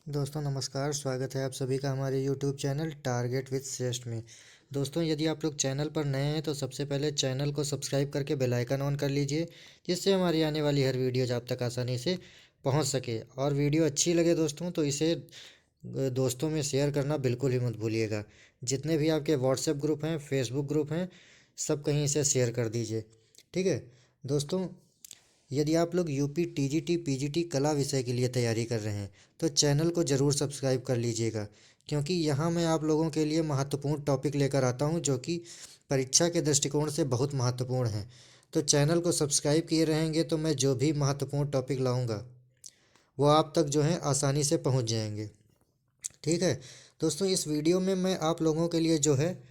दोस्तों नमस्कार, स्वागत है आप सभी का हमारे यूट्यूब चैनल टारगेट विद श्रेष्ठ में। दोस्तों यदि आप लोग चैनल पर नए हैं तो सबसे पहले चैनल को सब्सक्राइब करके बेल आइकन ऑन कर लीजिए, जिससे हमारी आने वाली हर वीडियोज आप तक आसानी से पहुंच सके। और वीडियो अच्छी लगे दोस्तों तो इसे दोस्तों में शेयर करना बिल्कुल ही मत भूलिएगा। जितने भी आपके व्हाट्सएप ग्रुप हैं, फेसबुक ग्रुप हैं, सब कहीं इसे शेयर कर दीजिए। ठीक है दोस्तों, यदि आप लोग यूपी टीजीटी पीजीटी कला विषय के लिए तैयारी कर रहे हैं तो चैनल को ज़रूर सब्सक्राइब कर लीजिएगा, क्योंकि यहाँ मैं आप लोगों के लिए महत्वपूर्ण टॉपिक लेकर आता हूँ जो कि परीक्षा के दृष्टिकोण से बहुत महत्वपूर्ण है। तो चैनल को सब्सक्राइब किए रहेंगे तो मैं जो भी महत्वपूर्ण टॉपिक लाऊंगा वो आप तक जो है आसानी से पहुँच जाएंगे। ठीक है दोस्तों, इस वीडियो में मैं आप लोगों के लिए जो है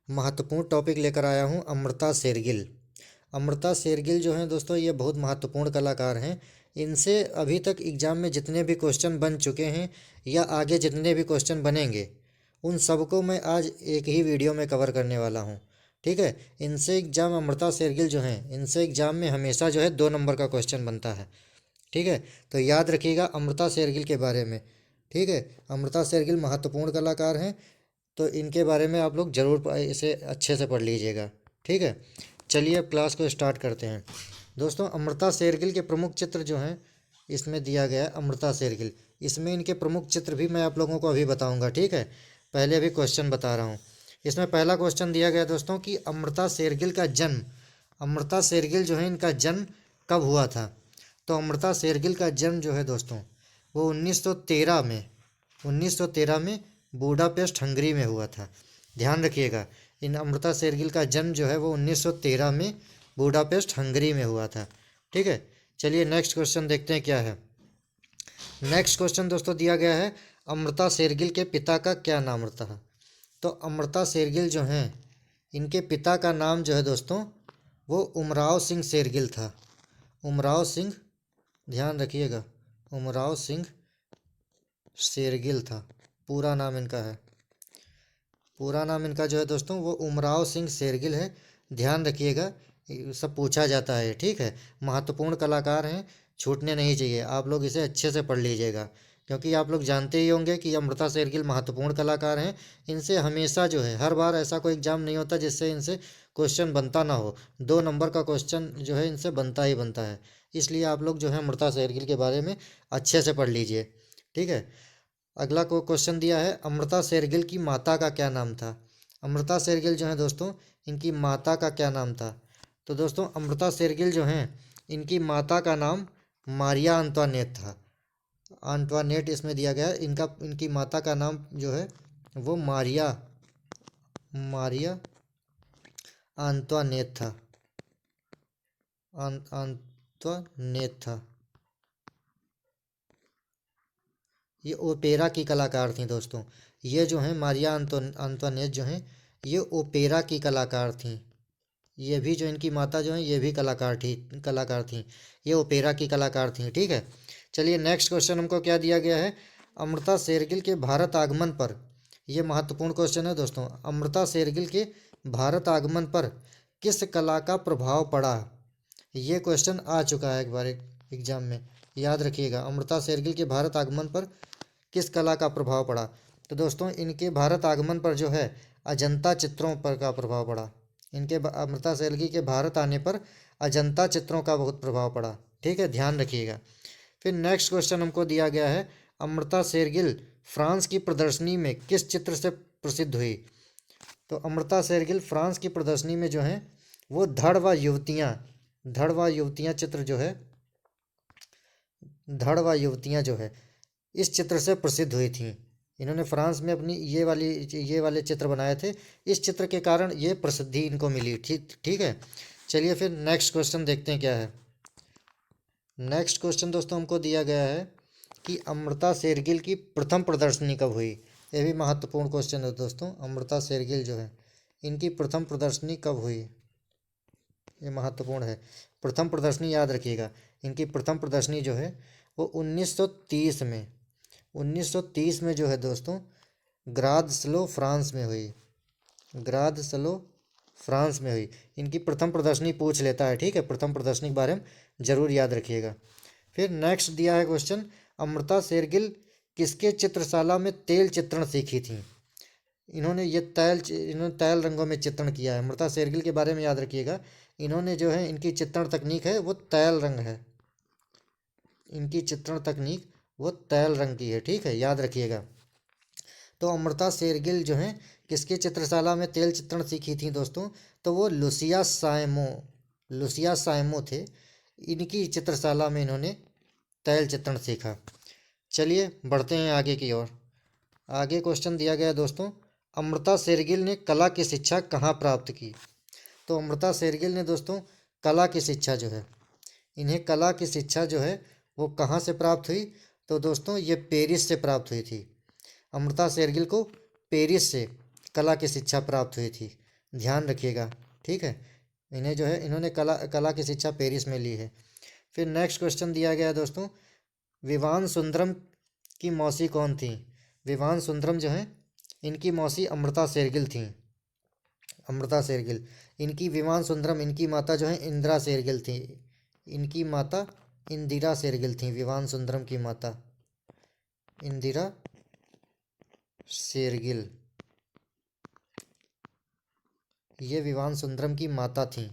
महत्वपूर्ण टॉपिक लेकर आया हूँ अमृता शेरगिल। अमृता शेरगिल जो हैं दोस्तों, ये बहुत महत्वपूर्ण कलाकार हैं। इनसे अभी तक एग्ज़ाम में जितने भी क्वेश्चन बन चुके हैं या आगे जितने भी क्वेश्चन बनेंगे, उन सबको मैं आज एक ही वीडियो में कवर करने वाला हूँ। ठीक है, इनसे एग्ज़ाम अमृता शेरगिल जो हैं, इनसे एग्ज़ाम में हमेशा जो है 2 नंबर का क्वेश्चन बनता है। ठीक है, तो याद रखिएगा अमृता शेरगिल के बारे में। ठीक है, अमृता शेरगिल महत्वपूर्ण कलाकार हैं, तो इनके बारे में आप लोग ज़रूर इसे अच्छे से पढ़ लीजिएगा। ठीक है, चलिए अब क्लास को स्टार्ट करते हैं। दोस्तों अमृता शेरगिल के प्रमुख चित्र जो हैं, इसमें दिया गया है अमृता शेरगिल। इसमें इनके प्रमुख चित्र भी मैं आप लोगों को अभी बताऊंगा। ठीक है, पहले अभी क्वेश्चन बता रहा हूँ। इसमें पहला क्वेश्चन दिया गया दोस्तों कि अमृता शेरगिल का जन्म, अमृता शेरगिल जो है इनका जन्म कब हुआ था। तो अमृता शेरगिल का जन्म जो है दोस्तों, वो 1913 में बूडापेस्ट हंगरी में हुआ था। ध्यान रखिएगा, इन अमृता शेरगिल का जन्म जो है वो 1913 में बूडापेस्ट हंगरी में हुआ था। ठीक है, चलिए नेक्स्ट क्वेश्चन देखते हैं क्या है। नेक्स्ट क्वेश्चन दोस्तों दिया गया है अमृता शेरगिल के पिता का क्या नाम था। तो अमृता शेरगिल जो हैं, इनके पिता का नाम जो है दोस्तों वो उमराव सिंह शेरगिल था। उमराव सिंह, ध्यान रखिएगा, उमराव सिंह शेरगिल था पूरा नाम इनका है। पूरा नाम इनका जो है दोस्तों वो उमराव सिंह शेरगिल है। ध्यान रखिएगा, ये सब पूछा जाता है। ठीक है, महत्वपूर्ण कलाकार हैं, छूटने नहीं चाहिए। आप लोग इसे अच्छे से पढ़ लीजिएगा, क्योंकि आप लोग जानते ही होंगे कि अमृता शेरगिल महत्वपूर्ण कलाकार हैं। इनसे हमेशा जो है हर बार ऐसा कोई एग्जाम नहीं होता जिससे इनसे क्वेश्चन बनता ना हो। 2 नंबर का क्वेश्चन जो है इनसे बनता ही बनता है। इसलिए आप लोग जो है अमृता शेरगिल के बारे में अच्छे से पढ़ लीजिए। ठीक है, अगला को क्वेश्चन दिया है अमृता शेरगिल की माता का क्या नाम था। अमृता शेरगिल जो है दोस्तों, इनकी माता का क्या नाम था। तो दोस्तों अमृता शेरगिल जो हैं, इनकी माता का नाम मारिया अंतवानेट था। अंतवानेट इसमें दिया गया है। इनकी माता का नाम जो है वो मारिया मारिया अंतवानेट था। अंतवानेट था। ये ओपेरा की कलाकार थी दोस्तों। ये जो हैं मारिया अंतोनेट जो हैं, ये ओपेरा की कलाकार थी। ये भी जो इनकी माता जो हैं ये भी कलाकार थी। ये ओपेरा की कलाकार थी। ठीक है, चलिए नेक्स्ट क्वेश्चन हमको क्या दिया गया है। अमृता शेरगिल के भारत आगमन पर, ये महत्वपूर्ण क्वेश्चन है दोस्तों। अमृता शेरगिल के भारत आगमन पर किस कला का प्रभाव पड़ा। ये क्वेश्चन आ चुका है एक बार एग्जाम में। याद रखिएगा, अमृता शेरगिल के भारत आगमन पर किस कला का प्रभाव पड़ा। तो दोस्तों इनके भारत आगमन पर जो है अजंता चित्रों पर का प्रभाव पड़ा। अमृता शेरगिल के भारत आने पर अजंता चित्रों का बहुत प्रभाव पड़ा। ठीक है, ध्यान रखिएगा। फिर नेक्स्ट क्वेश्चन हमको दिया गया है अमृता शेरगिल फ्रांस की प्रदर्शनी में किस चित्र से प्रसिद्ध हुई। तो अमृता शेरगिल फ्रांस की प्रदर्शनी में जो है वो धड़ व युवतियाँ चित्र जो है, धड़ व युवतियाँ जो है इस चित्र से प्रसिद्ध हुई थी। इन्होंने फ्रांस में अपनी ये वाले चित्र बनाए थे। इस चित्र के कारण ये प्रसिद्धि इनको मिली। ठीक ठीक है, चलिए फिर नेक्स्ट क्वेश्चन देखते हैं क्या है। नेक्स्ट क्वेश्चन दोस्तों हमको दिया गया है कि अमृता शेरगिल की प्रथम प्रदर्शनी कब हुई। ये भी महत्वपूर्ण क्वेश्चन है दोस्तों। अमृता शेरगिल जो है इनकी प्रथम प्रदर्शनी कब हुई, ये महत्वपूर्ण है। प्रथम प्रदर्शनी याद रखिएगा, इनकी प्रथम प्रदर्शनी जो है वो 1930 में जो है दोस्तों ग्राद फ्रांस में हुई। ग्राद फ्रांस में हुई। इनकी प्रथम प्रदर्शनी पूछ लेता है। ठीक है, प्रथम प्रदर्शनी के बारे में जरूर याद रखिएगा। फिर नेक्स्ट दिया है क्वेश्चन अमृता शेरगिल किसके चित्रशाला में तेल चित्रण सीखी थी? इन्होंने तैल रंगों में चित्रण किया है। अमृता शेरगिल के बारे में याद रखिएगा, इन्होंने जो है इनकी चित्रण तकनीक है वो तैल रंग है। इनकी चित्रण तकनीक वो तैल रंग की है, ठीक है, याद रखिएगा। तो अमृता शेरगिल जो है किसके चित्रशाला में तेल चित्रण सीखी थी दोस्तों? तो वो लुसिया सायमो थे, इनकी चित्रशाला में इन्होंने तैल चित्रण सीखा। चलिए बढ़ते हैं आगे की ओर। आगे क्वेश्चन दिया गया दोस्तों, अमृता शेरगिल ने कला की शिक्षा कहाँ प्राप्त की? तो अमृता शेरगिल ने दोस्तों कला की शिक्षा जो है, इन्हें कला की शिक्षा जो है वो कहाँ से प्राप्त हुई? तो दोस्तों ये पेरिस से प्राप्त हुई थी। अमृता शेरगिल को पेरिस से कला की शिक्षा प्राप्त हुई थी, ध्यान रखिएगा, ठीक है। इन्हें जो है इन्होंने कला की शिक्षा पेरिस में ली है। फिर नेक्स्ट क्वेश्चन दिया गया है दोस्तों, विवान सुंदरम की मौसी कौन थी? विवान सुंदरम जो है इनकी मौसी अमृता शेरगिल थी। अमृता शेरगिल, इनकी विवान सुंदरम, इनकी माता जो है इंदिरा शेरगिल थी। इनकी माता इंदिरा शेरगिल थी, विवान सुंदरम की माता इंदिरा शेरगिल, ये विवान सुंदरम की माता थी।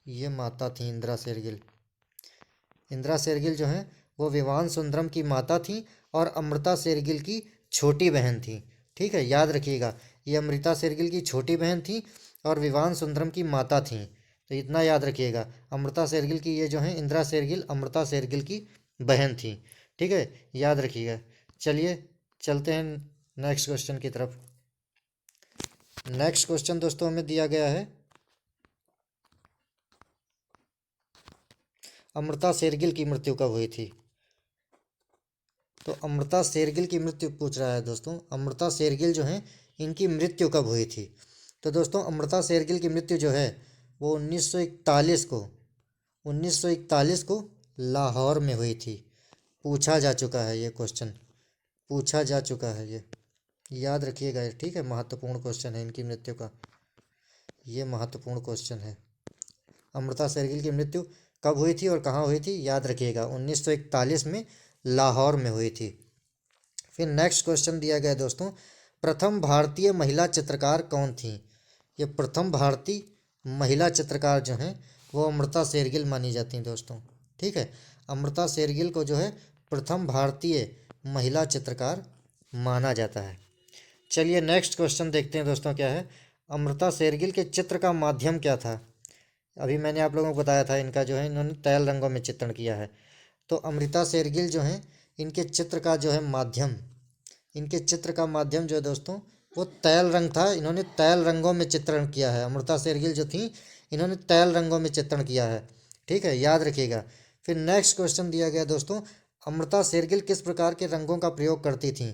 ये माता थी इंदिरा शेरगिल। इंदिरा शेरगिल जो है वो विवान सुंदरम की माता थी और अमृता शेरगिल की छोटी बहन थी, ठीक है, याद रखिएगा। ये अमृता शेरगिल की छोटी बहन थी और विवान सुंदरम की माता थी, तो इतना याद रखिएगा। अमृता शेरगिल की ये जो है इंदिरा शेरगिल अमृता शेरगिल की बहन थी, ठीक है, याद रखिएगा। चलिए चलते हैं नेक्स्ट क्वेश्चन की तरफ। नेक्स्ट क्वेश्चन दोस्तों हमें दिया गया है, अमृता शेरगिल की मृत्यु कब हुई थी? तो अमृता शेरगिल की मृत्यु पूछ रहा है दोस्तों, अमृता शेरगिल जो है इनकी मृत्यु कब हुई थी? तो दोस्तों अमृता शेरगिल की मृत्यु जो है वो 1941 को लाहौर में हुई थी। पूछा जा चुका है ये क्वेश्चन, पूछा जा चुका है ये, याद रखिएगा, ठीक है, महत्वपूर्ण क्वेश्चन है इनकी मृत्यु का, ये महत्वपूर्ण क्वेश्चन है। अमृता शेरगिल की मृत्यु कब हुई थी और कहाँ हुई थी, याद रखिएगा, 1941 में लाहौर में हुई थी। फिर नेक्स्ट क्वेश्चन दिया गया दोस्तों, प्रथम भारतीय महिला चित्रकार कौन थी? ये प्रथम भारतीय महिला चित्रकार जो हैं वो अमृता शेरगिल मानी जाती हैं दोस्तों, ठीक है। अमृता शेरगिल को जो है प्रथम भारतीय महिला चित्रकार माना जाता है। चलिए नेक्स्ट क्वेश्चन देखते हैं दोस्तों क्या है, अमृता शेरगिल के चित्र का माध्यम क्या था? अभी मैंने आप लोगों को बताया था इनका जो है इन्होंने तैल रंगों में चित्रण किया है। तो अमृता शेरगिल जो हैं इनके चित्र का जो है माध्यम, इनके चित्र का माध्यम जो है दोस्तों वो तैल रंग था। इन्होंने तैल रंगों में चित्रण किया है। अमृता शेरगिल जो थी इन्होंने तैल रंगों में चित्रण किया है, ठीक है, याद रखिएगा। फिर नेक्स्ट क्वेश्चन दिया गया दोस्तों, अमृता शेरगिल किस प्रकार के रंगों का प्रयोग करती थी?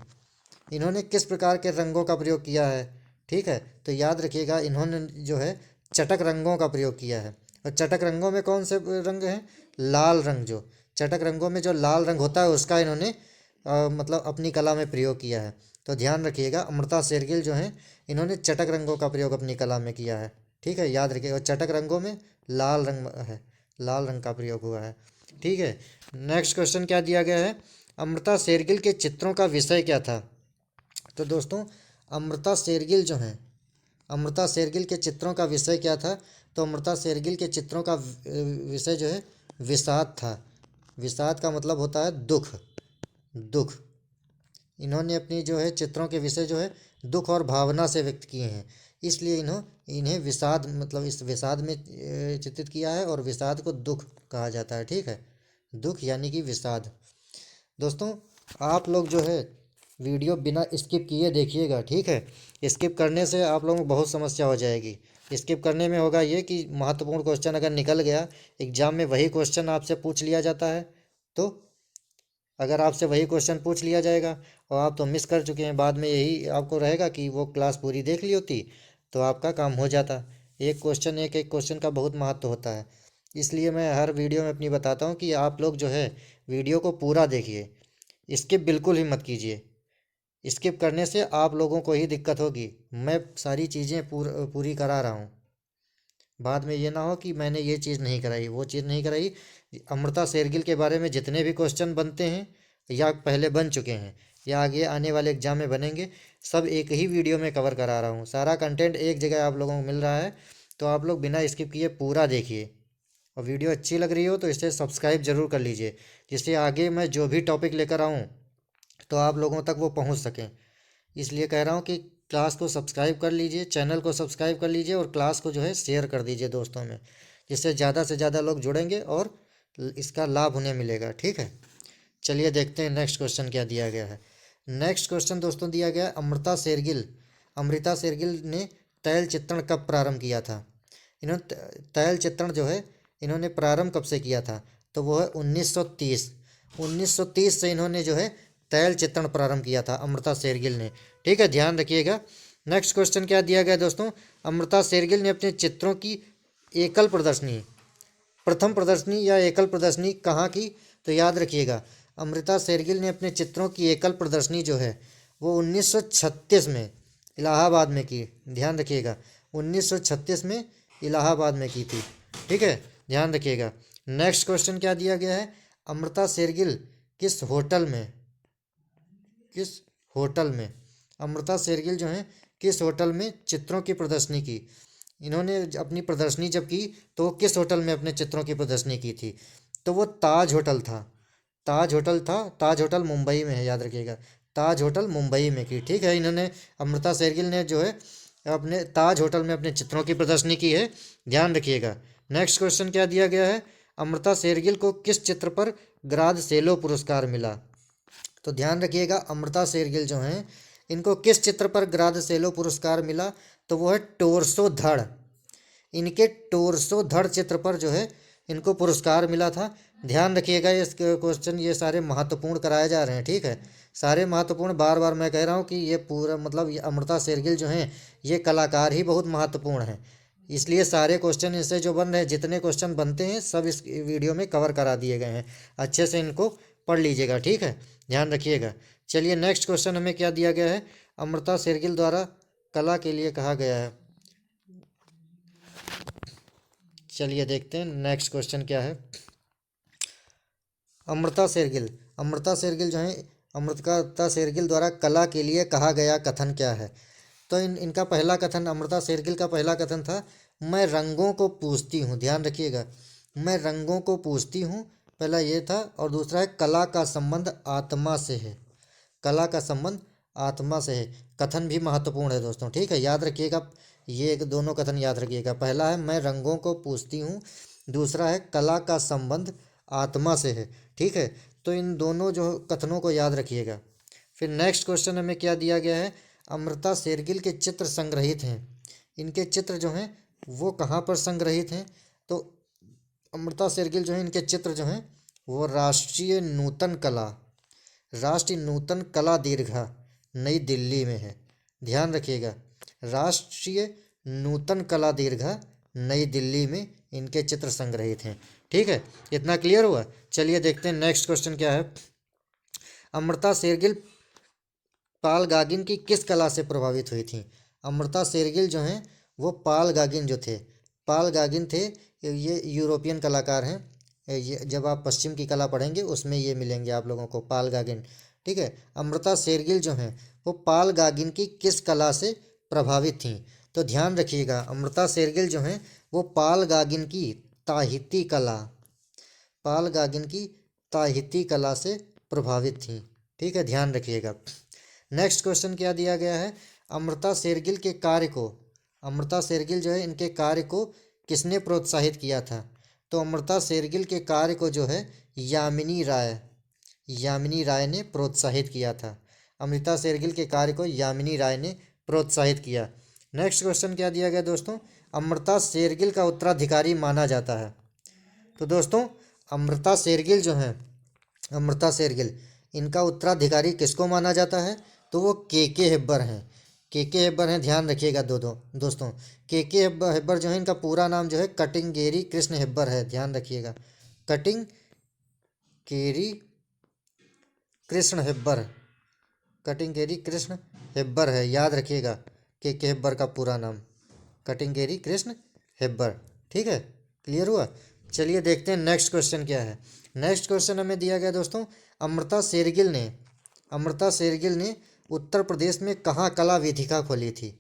इन्होंने किस प्रकार के रंगों का प्रयोग किया है, ठीक है, तो याद रखिएगा इन्होंने जो है चटक रंगों का प्रयोग किया है। और चटक रंगों में कौन से रंग हैं? लाल रंग, जो चटक रंगों में जो लाल रंग होता है उसका इन्होंने मतलब अपनी कला में प्रयोग किया है। तो ध्यान रखिएगा अमृता शेरगिल जो हैं इन्होंने चटक रंगों का प्रयोग अपनी कला में किया है, ठीक है, याद रखिएगा। चटक रंगों में लाल रंग है, लाल रंग का प्रयोग हुआ है, ठीक है। नेक्स्ट क्वेश्चन क्या दिया गया है, अमृता शेरगिल के चित्रों का विषय क्या था? तो दोस्तों अमृता शेरगिल जो हैं, अमृता शेरगिल के चित्रों का विषय क्या था? तो अमृता शेरगिल के चित्रों का विषय जो है विषाद था। विषाद का मतलब होता है दुख, दुख। इन्होंने अपनी जो है चित्रों के विषय जो है दुख और भावना से व्यक्त किए हैं, इसलिए इन्हें विषाद मतलब इस विषाद में चित्रित किया है और विषाद को दुख कहा जाता है, ठीक है, दुख यानी कि विषाद। दोस्तों आप लोग जो है वीडियो बिना स्किप किए देखिएगा, ठीक है, स्किप करने से आप लोगों को बहुत समस्या हो जाएगी। स्किप करने में होगा ये कि महत्वपूर्ण क्वेश्चन अगर निकल गया एग्जाम में, वही क्वेश्चन आपसे पूछ लिया जाता है, तो अगर आपसे वही क्वेश्चन पूछ लिया जाएगा और आप तो मिस कर चुके हैं, बाद में यही आपको रहेगा कि वो क्लास पूरी देख ली होती तो आपका काम हो जाता। एक क्वेश्चन एक एक क्वेश्चन का बहुत महत्व होता है, इसलिए मैं हर वीडियो में अपनी बताता हूँ कि आप लोग जो है वीडियो को पूरा देखिए, स्किप बिल्कुल ही मत कीजिए। स्किप करने से आप लोगों को ही दिक्कत होगी, मैं सारी चीज़ें पूरी करा रहा हूँ, बाद में ये ना हो कि मैंने ये चीज़ नहीं कराई, वो चीज़ नहीं कराई। अमृता शेरगिल के बारे में जितने भी क्वेश्चन बनते हैं या पहले बन चुके हैं या आगे आने वाले एग्जाम में बनेंगे, सब एक ही वीडियो में कवर करा रहा हूँ। सारा कंटेंट एक जगह आप लोगों को मिल रहा है, तो आप लोग बिना स्किप किए पूरा देखिए। और वीडियो अच्छी लग रही हो तो इसे सब्सक्राइब जरूर कर लीजिए, जिससे आगे मैं जो भी टॉपिक लेकर आऊँ तो आप लोगों तक वो पहुँच सकें। इसलिए कह रहा हूँ कि क्लास को सब्सक्राइब कर लीजिए, चैनल को सब्सक्राइब कर लीजिए और क्लास को जो है शेयर कर दीजिए दोस्तों में, जिससे ज़्यादा से ज़्यादा लोग जुड़ेंगे और इसका लाभ उन्हें मिलेगा। ठीक है, चलिए देखते हैं नेक्स्ट क्वेश्चन क्या दिया गया है। नेक्स्ट क्वेश्चन दोस्तों दिया गया है, अमृता शेरगिल ने तैल चित्रण कब प्रारंभ किया था। इन्होंने तैल चित्रण जो है इन्होंने प्रारंभ कब से किया था, तो वो है 1930। 1930 से इन्होंने जो है तैल चित्रण प्रारंभ किया था अमृता शेरगिल ने। ठीक है, ध्यान रखिएगा। नेक्स्ट क्वेश्चन क्या दिया गया दोस्तों, अमृता शेरगिल ने अपने चित्रों की एकल प्रदर्शनी, प्रथम प्रदर्शनी या एकल प्रदर्शनी कहाँ की, तो याद रखिएगा अमृता शेरगिल ने अपने चित्रों की एकल प्रदर्शनी जो है वो 1936 में इलाहाबाद में की। ध्यान रखिएगा 1936 में इलाहाबाद में की थी। ठीक है, ध्यान रखिएगा। नेक्स्ट क्वेश्चन क्या दिया गया है, अमृता शेरगिल किस होटल में, किस होटल में अमृता शेरगिल जो है किस होटल में चित्रों की प्रदर्शनी की। इन्होंने अपनी प्रदर्शनी जब की तो वो किस होटल में अपने चित्रों की प्रदर्शनी की थी, तो वो ताज होटल था। ताज होटल था, ताज होटल मुंबई में है, याद रखिएगा ताज होटल मुंबई में की। ठीक है, इन्होंने अमृता शेरगिल ने जो है अपने ताज होटल में अपने चित्रों की प्रदर्शनी की है, ध्यान रखिएगा। नेक्स्ट क्वेश्चन क्या दिया गया है, अमृता शेरगिल को किस चित्र पर ग्राद सेलो पुरस्कार मिला। तो ध्यान रखिएगा अमृता शेरगिल जो हैं इनको किस चित्र पर ग्राद सेलो पुरस्कार मिला, तो वो है टोरसो धड़। इनके टोरसो धड़ चित्र पर जो है इनको पुरस्कार मिला था। ध्यान रखिएगा ये क्वेश्चन, ये सारे महत्वपूर्ण कराए जा रहे हैं। ठीक है, सारे महत्वपूर्ण, बार बार मैं कह रहा हूँ कि ये पूरा मतलब ये अमृता शेरगिल जो हैं ये कलाकार ही बहुत महत्वपूर्ण हैं, इसलिए सारे क्वेश्चन इनसे जो बन रहे हैं, जितने क्वेश्चन बनते हैं सब इस वीडियो में कवर करा दिए गए हैं। अच्छे से इनको पढ़ लीजिएगा। ठीक है, ध्यान रखिएगा। चलिए नेक्स्ट क्वेश्चन हमें क्या दिया गया है, अमृता शेरगिल द्वारा कला के लिए कहा गया है। चलिए देखते हैं नेक्स्ट क्वेश्चन क्या है। अमृता शेरगिल जो है अमृता शेरगिल द्वारा कला के लिए कहा गया कथन क्या है। तो इनका पहला कथन, अमृता शेरगिल का पहला कथन था, मैं रंगों को पूजती हूँ। ध्यान रखिएगा, मैं रंगों को पूजती हूँ, पहला ये था। और दूसरा है कला का संबंध आत्मा से है, कला का संबंध आत्मा से है। कथन भी महत्वपूर्ण है दोस्तों। ठीक है, याद रखिएगा, ये दोनों कथन याद रखिएगा। पहला है मैं रंगों को पूजती हूँ, दूसरा है कला का संबंध आत्मा से है। ठीक है, तो इन दोनों जो कथनों को याद रखिएगा। फिर नेक्स्ट क्वेश्चन हमें क्या दिया गया है, अमृता शेरगिल के चित्र संग्रहित हैं, इनके चित्र जो हैं वो कहाँ पर संग्रहित हैं। तो अमृता शेरगिल जो है इनके चित्र जो हैं वो राष्ट्रीय नूतन कला दीर्घा नई दिल्ली में है। ध्यान रखिएगा, राष्ट्रीय नूतन कला दीर्घा नई दिल्ली में इनके चित्र संग्रहित हैं। ठीक है, इतना क्लियर हुआ। चलिए देखते हैं नेक्स्ट क्वेश्चन क्या है, अमृता शेरगिल पाल गागिन की किस कला से प्रभावित हुई थी। अमृता शेरगिल जो हैं वो पाल गागिन जो थे, पाल गागिन थे, ये यूरोपियन कलाकार हैं। ये जब आप पश्चिम की कला पढ़ेंगे उसमें ये मिलेंगे आप लोगों को, पाल गागिन। ठीक है, अमृता शेरगिल जो हैं वो पाल गागिन की किस कला से प्रभावित थीं। तो ध्यान रखिएगा अमृता शेरगिल जो हैं वो पाल गागिन की ताहिती कला, पाल गागिन की ताहिती कला से प्रभावित थीं। ठीक है, ध्यान रखिएगा। नेक्स्ट क्वेश्चन क्या दिया गया है, अमृता शेरगिल के कार्य को, अमृता शेरगिल जो है इनके कार्य को किसने प्रोत्साहित किया था। तो अमृता शेरगिल के कार्य को जो है यामिनी राय ने प्रोत्साहित किया था। अमृता शेरगिल के कार्य को यामिनी राय ने प्रोत्साहित किया। नेक्स्ट क्वेश्चन क्या दिया गया दोस्तों, अमृता शेरगिल का उत्तराधिकारी माना जाता है। तो दोस्तों अमृता शेरगिल जो हैं, अमृता शेरगिल इनका उत्तराधिकारी किसको माना जाता है, तो वो के हेब्बर हैं। के हेब्बर हैं, ध्यान रखिएगा दोस्तों के हेब्बर जो है इनका पूरा नाम जो है कटिंगेरी कृष्ण हेब्बर है। ध्यान रखिएगा, कटिंगेरी कृष्ण हेब्बर, कटिंगेरी कृष्ण हेब्बर है, याद रखिएगा के हेब्बर का पूरा नाम कटिंगेरी कृष्ण हेब्बर। ठीक है, क्लियर हुआ। चलिए देखते हैं नेक्स्ट क्वेश्चन क्या है। नेक्स्ट क्वेश्चन हमें दिया गया दोस्तों, अमृता शेरगिल ने उत्तर प्रदेश में कहाँ कला वेदिका खोली थी?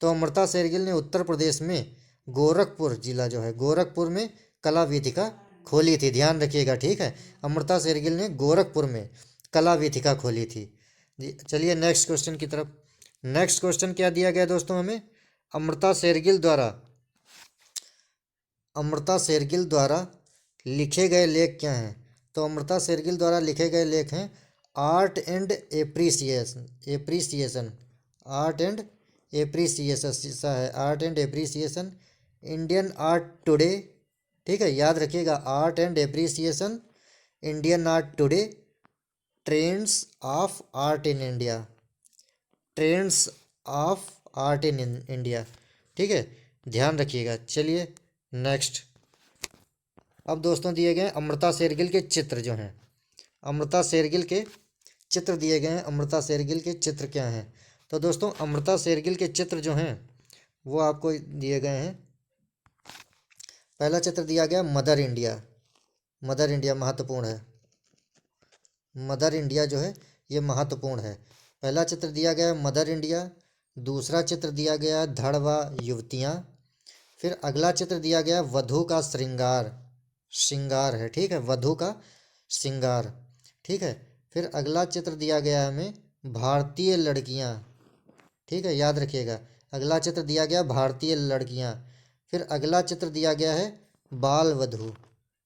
तो अमृता शेरगिल ने उत्तर प्रदेश में गोरखपुर जिला जो है, गोरखपुर में कला वेदिका खोली थी, ध्यान रखिएगा, ठीक है। अमृता शेरगिल ने गोरखपुर में कला वेदिका खोली थी जी। चलिए नेक्स्ट क्वेश्चन की तरफ। नेक्स्ट क्वेश्चन क्या दिया गया दोस्तों हमें? अमृता शेरगिल द्वारा लिखे गए लेख क्या हैं? तो अमृता शेरगिल द्वारा लिखे गए लेख हैं art and appreciation, art and appreciation सा है, art and appreciation, Indian art today, ठीक है, याद रखिएगा, art and appreciation, Indian art today, trends of art in India, trends of art in India, ठीक है, ध्यान रखिएगा। चलिए नेक्स्ट। अब दोस्तों दिए गए अमृता शेरगिल के चित्र जो हैं, अमृता शेरगिल के चित्र दिए गए हैं। अमृता शेरगिल के चित्र क्या हैं? तो दोस्तों अमृता शेरगिल के चित्र जो हैं वो आपको दिए गए हैं। पहला चित्र दिया गया मदर इंडिया, मदर इंडिया महत्वपूर्ण है, मदर इंडिया जो है ये महत्वपूर्ण है। पहला चित्र दिया गया मदर इंडिया। दूसरा चित्र दिया गया धड़ व युवतियाँ। फिर अगला चित्र दिया गया वधू का श्रृंगार है, ठीक है, वधू का श्रृंगार, ठीक है। फिर अगला चित्र दिया गया है हमें भारतीय लड़कियां, ठीक है, याद रखिएगा, अगला चित्र दिया गया भारतीय लड़कियां। फिर अगला चित्र दिया गया है बाल वधू,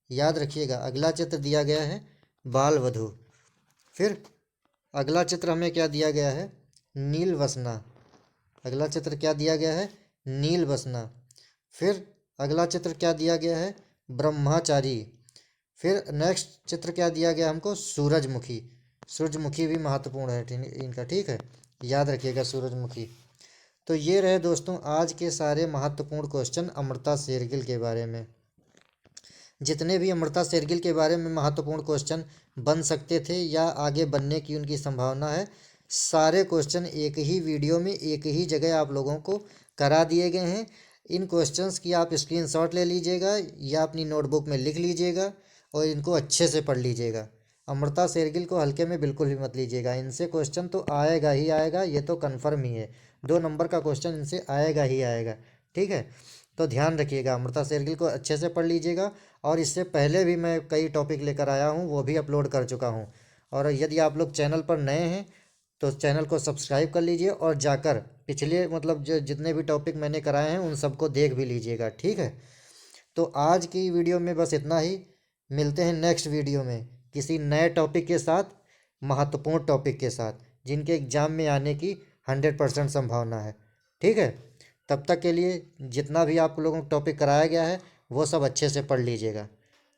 याद रखिएगा, अगला चित्र दिया गया है बाल वधू। फिर अगला चित्र हमें क्या दिया गया है? नील वसना, अगला चित्र क्या दिया गया है? नील वसना। फिर अगला चित्र क्या दिया गया है? ब्रह्मचारी। फिर नेक्स्ट चित्र क्या दिया गया हमको? सूरजमुखी, सूरजमुखी भी महत्वपूर्ण है इनका, ठीक है, याद रखिएगा सूरजमुखी। तो ये रहे दोस्तों आज के सारे महत्वपूर्ण क्वेश्चन अमृता शेरगिल के बारे में। जितने भी अमृता शेरगिल के बारे में महत्वपूर्ण क्वेश्चन बन सकते थे या आगे बनने की उनकी संभावना है, सारे क्वेश्चन एक ही वीडियो में एक ही जगह आप लोगों को करा दिए गए हैं। इन क्वेश्चंस की आप स्क्रीनशॉट ले लीजिएगा या अपनी नोटबुक में लिख लीजिएगा और इनको अच्छे से पढ़ लीजिएगा। अमृता शेरगिल को हल्के में बिल्कुल भी मत लीजिएगा, इनसे क्वेश्चन तो आएगा ही आएगा, ये तो कन्फर्म ही है, 2 नंबर का क्वेश्चन इनसे आएगा ही आएगा, ठीक है। तो ध्यान रखिएगा, अमृता शेरगिल को अच्छे से पढ़ लीजिएगा। और इससे पहले भी मैं कई टॉपिक लेकर आया हूँ, वो भी अपलोड कर चुका हूँ। और यदि आप लोग चैनल पर नए हैं तो चैनल को सब्सक्राइब कर लीजिए और जाकर पिछले मतलब जो जितने भी टॉपिक मैंने कराए हैं उन सबको देख भी लीजिएगा, ठीक है। तो आज की वीडियो में बस इतना ही, मिलते हैं नेक्स्ट वीडियो में किसी नए टॉपिक के साथ, महत्वपूर्ण टॉपिक के साथ, जिनके एग्ज़ाम में आने की 100% संभावना है, ठीक है। तब तक के लिए जितना भी आप लोगों को टॉपिक कराया गया है वो सब अच्छे से पढ़ लीजिएगा।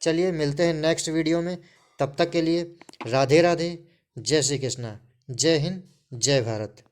चलिए मिलते हैं नेक्स्ट वीडियो में, तब तक के लिए राधे राधे, जय श्री कृष्णा, जय हिंद, जय भारत।